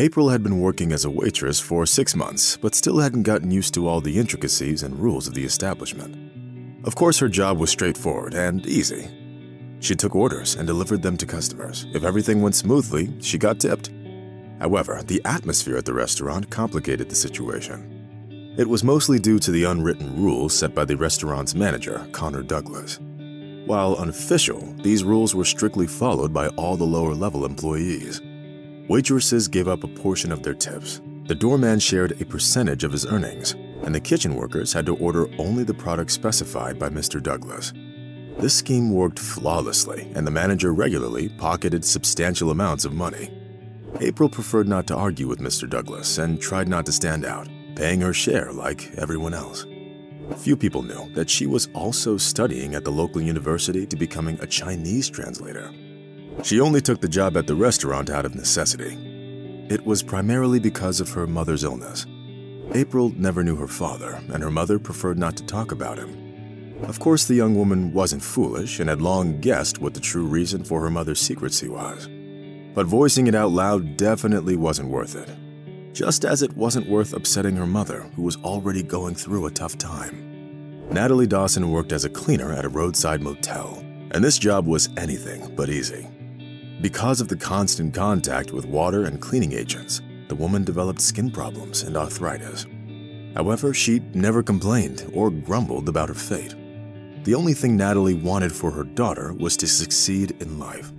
April had been working as a waitress for 6 months, but still hadn't gotten used to all the intricacies and rules of the establishment. Of course, her job was straightforward and easy. She took orders and delivered them to customers. If everything went smoothly, she got tipped. However, the atmosphere at the restaurant complicated the situation. It was mostly due to the unwritten rules set by the restaurant's manager, Connor Douglas. While unofficial, these rules were strictly followed by all the lower-level employees. Waitresses gave up a portion of their tips, the doorman shared a percentage of his earnings, and the kitchen workers had to order only the products specified by Mr. Douglas. This scheme worked flawlessly, and the manager regularly pocketed substantial amounts of money. April preferred not to argue with Mr. Douglas and tried not to stand out, paying her share like everyone else. Few people knew that she was also studying at the local university to becoming a Chinese translator. She only took the job at the restaurant out of necessity. It was primarily because of her mother's illness. April never knew her father, and her mother preferred not to talk about him. Of course, the young woman wasn't foolish and had long guessed what the true reason for her mother's secrecy was. But voicing it out loud definitely wasn't worth it. Just as it wasn't worth upsetting her mother, who was already going through a tough time. Natalie Dawson worked as a cleaner at a roadside motel, and this job was anything but easy. Because of the constant contact with water and cleaning agents, the woman developed skin problems and arthritis. However, she never complained or grumbled about her fate. The only thing Natalie wanted for her daughter was to succeed in life.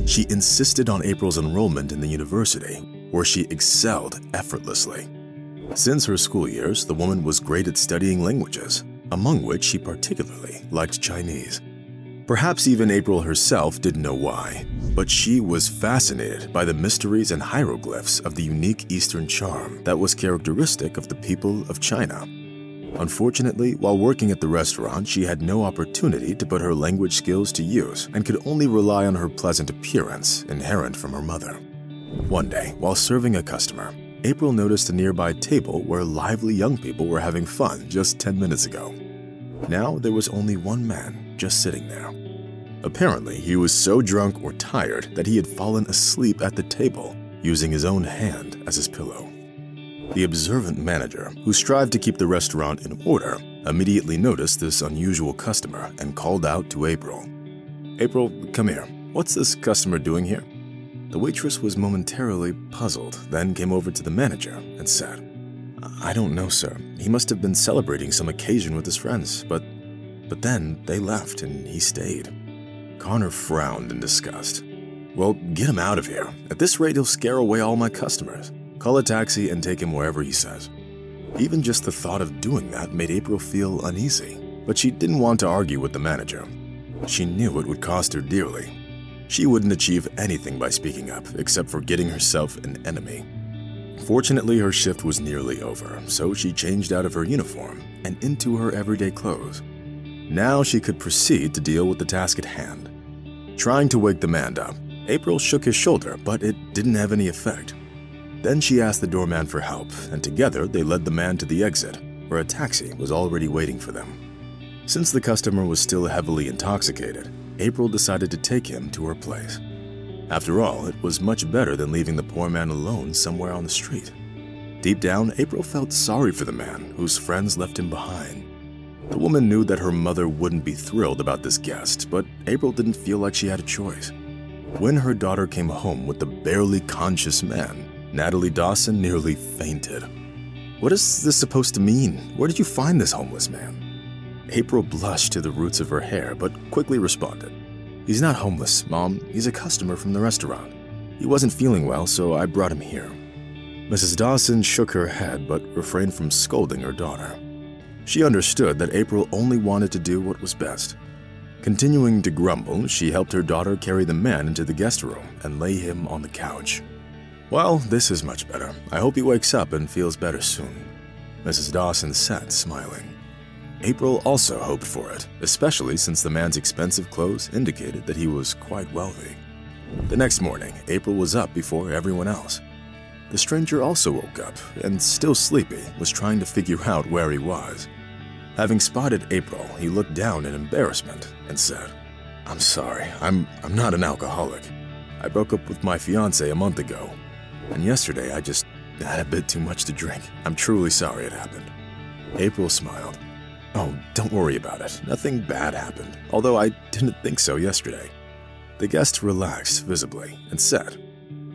She insisted on April's enrollment in the university, where she excelled effortlessly. Since her school years, the woman was great at studying languages, among which she particularly liked Chinese. Perhaps even April herself didn't know why, but she was fascinated by the mysteries and hieroglyphs of the unique Eastern charm that was characteristic of the people of China. Unfortunately, while working at the restaurant, she had no opportunity to put her language skills to use and could only rely on her pleasant appearance inherent from her mother. One day, while serving a customer, April noticed a nearby table where lively young people were having fun just 10 minutes ago. Now there was only one man just sitting there. Apparently, he was so drunk or tired that he had fallen asleep at the table, using his own hand as his pillow. The observant manager, who strived to keep the restaurant in order, immediately noticed this unusual customer and called out to April. "April, come here. What's this customer doing here?" The waitress was momentarily puzzled, then came over to the manager and said, "I don't know, sir. He must have been celebrating some occasion with his friends, but then they left and he stayed." Connor frowned in disgust. "Well, get him out of here. At this rate, he'll scare away all my customers. Call a taxi and take him wherever he says." Even just the thought of doing that made April feel uneasy, but she didn't want to argue with the manager. She knew it would cost her dearly. She wouldn't achieve anything by speaking up, except for getting herself an enemy. Fortunately, her shift was nearly over, so she changed out of her uniform and into her everyday clothes. Now she could proceed to deal with the task at hand. Trying to wake the man up, April shook his shoulder, but it didn't have any effect. Then she asked the doorman for help, and together they led the man to the exit, where a taxi was already waiting for them. Since the customer was still heavily intoxicated, April decided to take him to her place. After all, it was much better than leaving the poor man alone somewhere on the street. Deep down, April felt sorry for the man whose friends left him behind. The woman knew that her mother wouldn't be thrilled about this guest, but April didn't feel like she had a choice. When her daughter came home with the barely conscious man, Natalie Dawson nearly fainted. "What is this supposed to mean? Where did you find this homeless man?" April blushed to the roots of her hair, but quickly responded. "He's not homeless, Mom. He's a customer from the restaurant. He wasn't feeling well, so I brought him here." Mrs. Dawson shook her head but refrained from scolding her daughter. She understood that April only wanted to do what was best. Continuing to grumble, she helped her daughter carry the man into the guest room and lay him on the couch. "Well, this is much better. I hope he wakes up and feels better soon," Mrs. Dawson said, smiling. April also hoped for it, especially since the man's expensive clothes indicated that he was quite wealthy. The next morning, April was up before everyone else. The stranger also woke up and, still sleepy, was trying to figure out where he was. Having spotted April, he looked down in embarrassment and said, "I'm sorry, I'm not an alcoholic. I broke up with my fiancée a month ago." And yesterday I just had a bit too much to drink. I'm truly sorry it happened." April smiled. "Oh, don't worry about it. Nothing bad happened, although I didn't think so yesterday." The guest relaxed visibly and said,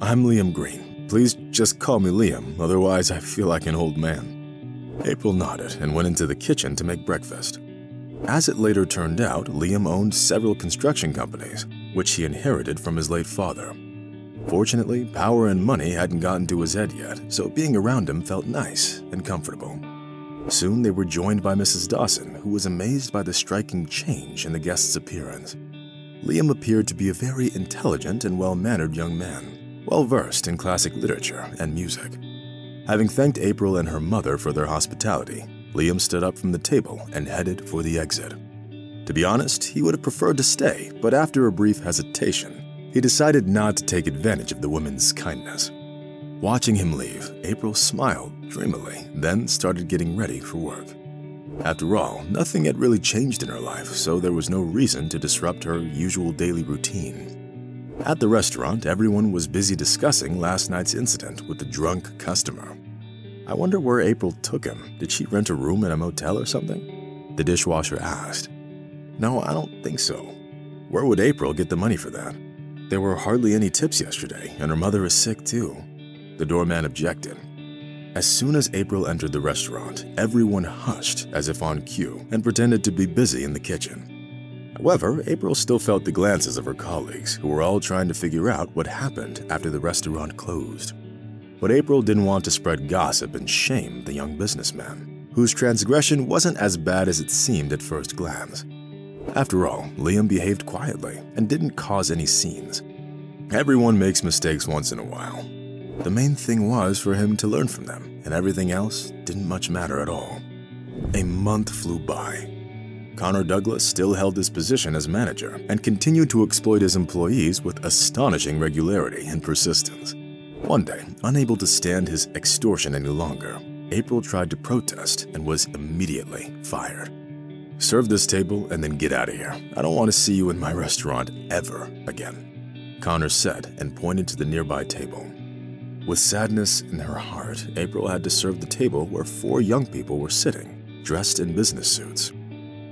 "I'm Liam Green. Please just call me Liam, otherwise I feel like an old man." April nodded and went into the kitchen to make breakfast. As it later turned out, Liam owned several construction companies, which he inherited from his late father. Fortunately, power and money hadn't gotten to his head yet, so being around him felt nice and comfortable. Soon they were joined by Mrs. Dawson, who was amazed by the striking change in the guest's appearance. Liam appeared to be a very intelligent and well-mannered young man, well-versed in classic literature and music. Having thanked April and her mother for their hospitality, Liam stood up from the table and headed for the exit. To be honest, he would have preferred to stay, but after a brief hesitation, he decided not to take advantage of the woman's kindness. Watching him leave, April smiled dreamily, then started getting ready for work. After all, nothing had really changed in her life, so there was no reason to disrupt her usual daily routine. At the restaurant, everyone was busy discussing last night's incident with the drunk customer. "I wonder where April took him. Did she rent a room in a motel or something?" the dishwasher asked. "No, I don't think so. Where would April get the money for that? There were hardly any tips yesterday, and her mother is sick too," the doorman objected. As soon as April entered the restaurant, everyone hushed as if on cue and pretended to be busy in the kitchen. However, April still felt the glances of her colleagues, who were all trying to figure out what happened after the restaurant closed. But April didn't want to spread gossip and shame the young businessman, whose transgression wasn't as bad as it seemed at first glance. After all, Liam behaved quietly and didn't cause any scenes. Everyone makes mistakes once in a while. The main thing was for him to learn from them, and everything else didn't much matter at all. A month flew by. Connor Douglas still held his position as manager and continued to exploit his employees with astonishing regularity and persistence. One day, unable to stand his extortion any longer, April tried to protest and was immediately fired. "Serve this table and then get out of here. I don't want to see you in my restaurant ever again," Connor said and pointed to the nearby table. With sadness in her heart, April had to serve the table where 4 young people were sitting, dressed in business suits.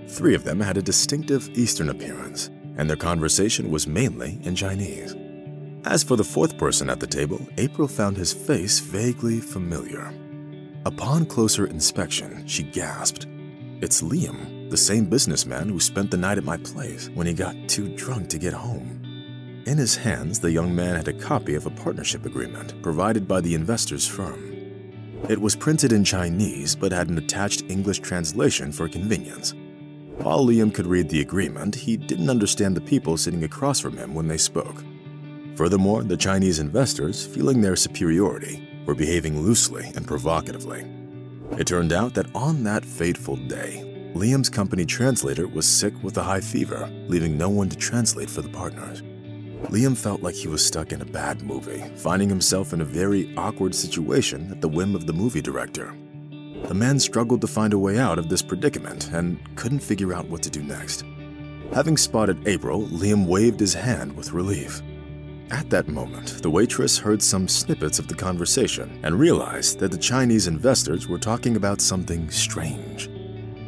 3 of them had a distinctive Eastern appearance, and their conversation was mainly in Chinese. As for the 4th person at the table, April found his face vaguely familiar. Upon closer inspection, she gasped, "It's Liam, the same businessman who spent the night at my place when he got too drunk to get home." In his hands, the young man had a copy of a partnership agreement provided by the investor's firm. It was printed in Chinese but had an attached English translation for convenience. While Liam could read the agreement, he didn't understand the people sitting across from him when they spoke. Furthermore, the Chinese investors, feeling their superiority, were behaving loosely and provocatively. It turned out that on that fateful day, Liam's company translator was sick with a high fever, leaving no one to translate for the partners. Liam felt like he was stuck in a bad movie, finding himself in a very awkward situation at the whim of the movie director. The man struggled to find a way out of this predicament and couldn't figure out what to do next. Having spotted April, Liam waved his hand with relief. At that moment, the waitress heard some snippets of the conversation and realized that the Chinese investors were talking about something strange.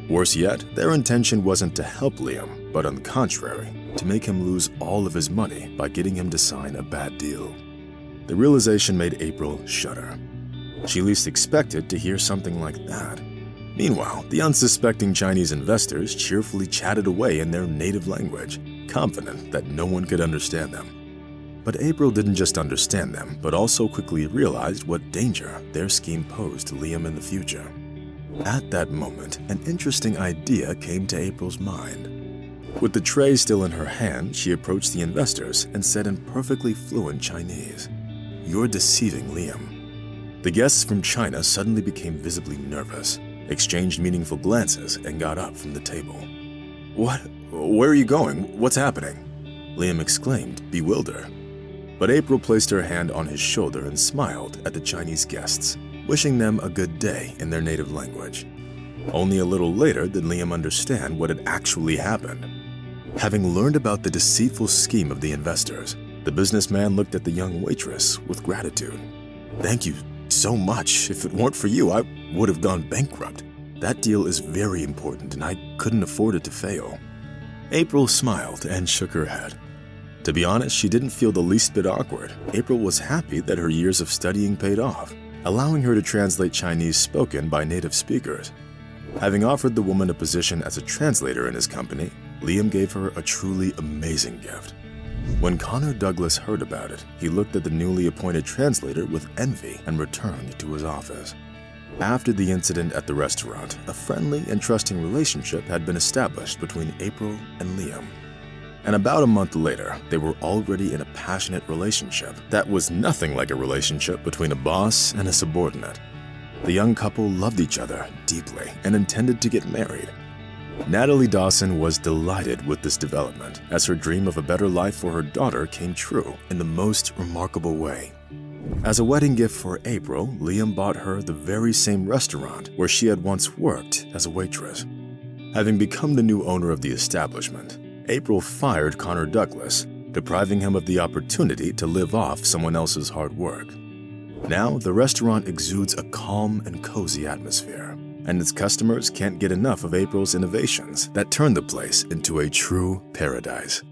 Worse yet, their intention wasn't to help Liam, but on the contrary, to make him lose all of his money by getting him to sign a bad deal. The realization made April shudder. She least expected to hear something like that. Meanwhile, the unsuspecting Chinese investors cheerfully chatted away in their native language, confident that no one could understand them. But April didn't just understand them, but also quickly realized what danger their scheme posed to Liam in the future. At that moment, an interesting idea came to April's mind. With the tray still in her hand, she approached the investors and said in perfectly fluent Chinese, "You're deceiving Liam." The guests from China suddenly became visibly nervous, exchanged meaningful glances, and got up from the table. "What? Where are you going? What's happening?" Liam exclaimed, bewildered. But April placed her hand on his shoulder and smiled at the Chinese guests, wishing them a good day in their native language. Only a little later did Liam understand what had actually happened. Having learned about the deceitful scheme of the investors, the businessman looked at the young waitress with gratitude. "Thank you so much. If it weren't for you, I would have gone bankrupt. That deal is very important and I couldn't afford it to fail." April smiled and shook her head. To be honest, she didn't feel the least bit awkward. April was happy that her years of studying paid off, allowing her to translate Chinese spoken by native speakers. Having offered the woman a position as a translator in his company, Liam gave her a truly amazing gift. When Connor Douglas heard about it, he looked at the newly appointed translator with envy and returned to his office. After the incident at the restaurant, a friendly and trusting relationship had been established between April and Liam. And about a month later, they were already in a passionate relationship that was nothing like a relationship between a boss and a subordinate. The young couple loved each other deeply and intended to get married. Natalie Dawson was delighted with this development, as her dream of a better life for her daughter came true in the most remarkable way. As a wedding gift for April, Liam bought her the very same restaurant where she had once worked as a waitress. Having become the new owner of the establishment, April fired Connor Douglas, depriving him of the opportunity to live off someone else's hard work. Now, the restaurant exudes a calm and cozy atmosphere, and its customers can't get enough of April's innovations that turn the place into a true paradise.